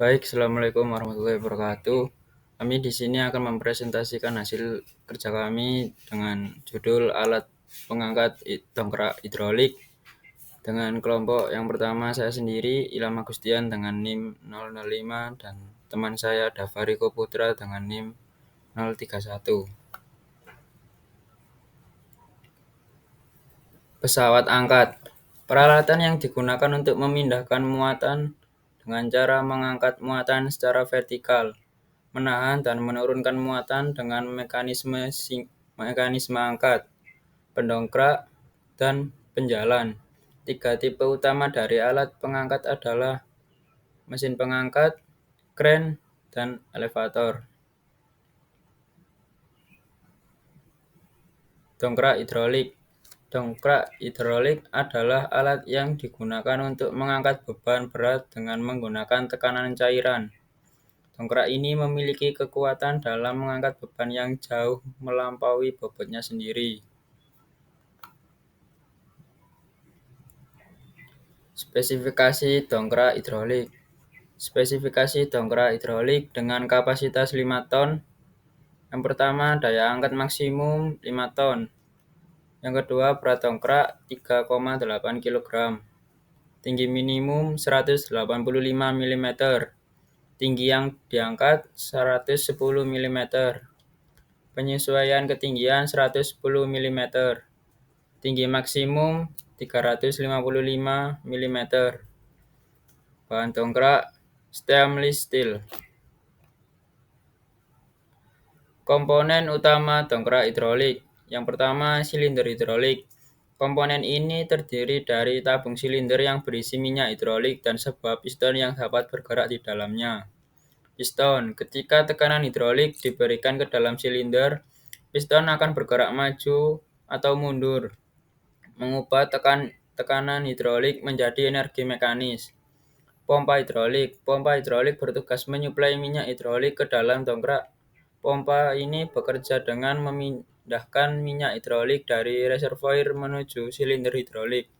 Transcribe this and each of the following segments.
Baik, Assalamualaikum warahmatullahi wabarakatuh. Kami di sini akan mempresentasikan hasil kerja kami dengan judul alat pengangkat dongkrak hidrolik dengan kelompok yang pertama saya sendiri Ilham Agustian dengan NIM 005 dan teman saya Davariko Putra dengan NIM 031. Pesawat angkat. Peralatan yang digunakan untuk memindahkan muatan dengan cara mengangkat muatan secara vertikal, menahan dan menurunkan muatan dengan mekanisme angkat, pendongkrak, dan penjalan. Tiga tipe utama dari alat pengangkat adalah mesin pengangkat, kren, dan elevator. Dongkrak hidrolik. Dongkrak hidrolik adalah alat yang digunakan untuk mengangkat beban berat dengan menggunakan tekanan cairan. Dongkrak ini memiliki kekuatan dalam mengangkat beban yang jauh melampaui bobotnya sendiri. Spesifikasi dongkrak hidrolik. Spesifikasi dongkrak hidrolik dengan kapasitas 5 ton. Yang pertama, daya angkat maksimum 5 ton. Yang kedua, berat dongkrak 3,8 kg. Tinggi minimum 185 mm. Tinggi yang diangkat 110 mm. Penyesuaian ketinggian 110 mm. Tinggi maksimum 355 mm. Bahan dongkrak stainless steel. Komponen utama dongkrak hidrolik. Yang pertama, silinder hidrolik. Komponen ini terdiri dari tabung silinder yang berisi minyak hidrolik dan sebuah piston yang dapat bergerak di dalamnya. Piston. Ketika tekanan hidrolik diberikan ke dalam silinder, piston akan bergerak maju atau mundur, mengubah tekanan hidrolik menjadi energi mekanis. Pompa hidrolik. Pompa hidrolik bertugas menyuplai minyak hidrolik ke dalam dongkrak. Pompa ini bekerja dengan memindahkan minyak hidrolik dari reservoir menuju silinder hidrolik.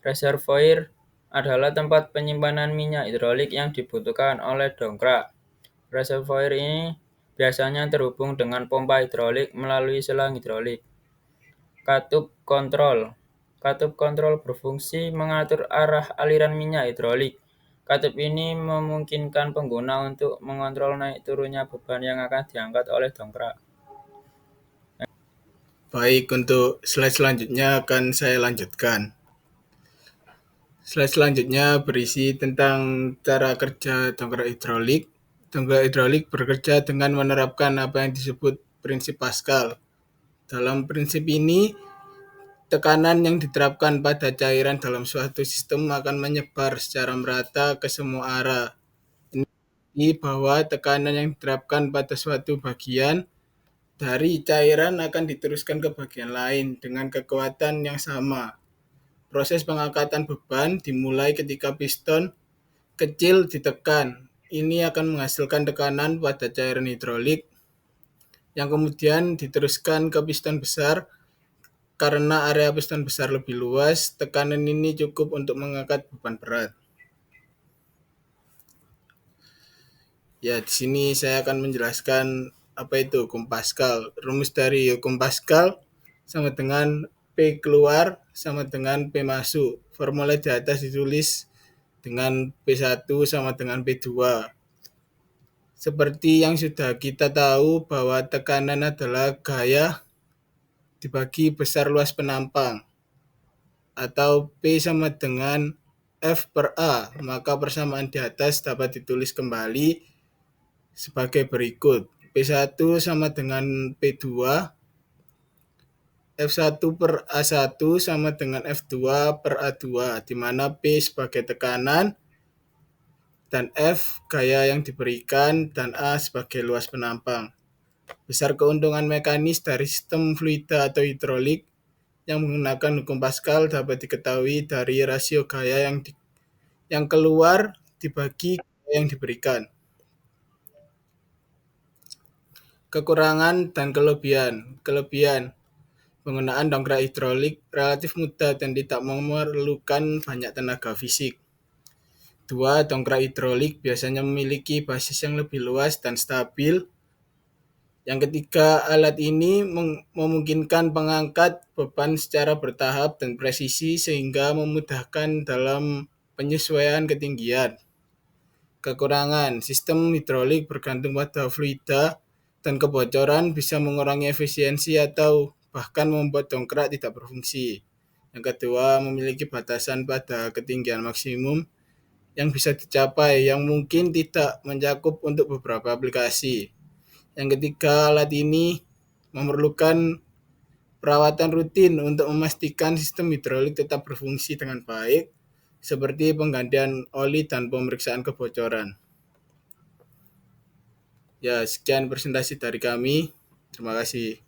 Reservoir adalah tempat penyimpanan minyak hidrolik yang dibutuhkan oleh dongkrak. Reservoir ini biasanya terhubung dengan pompa hidrolik melalui selang hidrolik. Katup kontrol. Katup kontrol berfungsi mengatur arah aliran minyak hidrolik. Katup ini memungkinkan pengguna untuk mengontrol naik turunnya beban yang akan diangkat oleh dongkrak. Baik, untuk slide selanjutnya akan saya lanjutkan. Slide selanjutnya berisi tentang cara kerja dongkrak hidrolik. Dongkrak hidrolik bekerja dengan menerapkan apa yang disebut prinsip Pascal. Dalam prinsip ini, tekanan yang diterapkan pada cairan dalam suatu sistem akan menyebar secara merata ke semua arah. Ini bahwa tekanan yang diterapkan pada suatu bagian dari cairan akan diteruskan ke bagian lain dengan kekuatan yang sama. Proses pengangkatan beban dimulai ketika piston kecil ditekan. Ini akan menghasilkan tekanan pada cairan hidrolik yang kemudian diteruskan ke piston besar. Karena area piston besar lebih luas, tekanan ini cukup untuk mengangkat beban berat. Ya, di sini saya akan menjelaskan apa itu hukum Pascal. Rumus dari hukum Pascal sama dengan P keluar sama dengan P masuk. Formula di atas ditulis dengan P1 sama dengan P2. Seperti yang sudah kita tahu bahwa tekanan adalah gaya dibagi besar luas penampang. Atau P sama dengan F per A. Maka persamaan di atas dapat ditulis kembali sebagai berikut. P1 sama dengan P2, F1 per A1 sama dengan F2 per A2, di mana P sebagai tekanan, dan F gaya yang diberikan, dan A sebagai luas penampang. Besar keuntungan mekanis dari sistem fluida atau hidrolik yang menggunakan hukum Pascal dapat diketahui dari rasio gaya yang keluar dibagi gaya yang diberikan. Kekurangan dan kelebihan. Kelebihan penggunaan dongkrak hidrolik relatif mudah dan tidak memerlukan banyak tenaga fisik. Dua, dongkrak hidrolik biasanya memiliki basis yang lebih luas dan stabil. Yang ketiga, alat ini memungkinkan pengangkat beban secara bertahap dan presisi sehingga memudahkan dalam penyesuaian ketinggian. Kekurangan, sistem hidrolik bergantung pada fluida dan kebocoran bisa mengurangi efisiensi atau bahkan membuat dongkrak tidak berfungsi. Yang kedua, memiliki batasan pada ketinggian maksimum yang bisa dicapai yang mungkin tidak mencakup untuk beberapa aplikasi. Yang ketiga, alat ini memerlukan perawatan rutin untuk memastikan sistem hidrolik tetap berfungsi dengan baik, seperti penggantian oli dan pemeriksaan kebocoran. Ya, sekian presentasi dari kami. Terima kasih.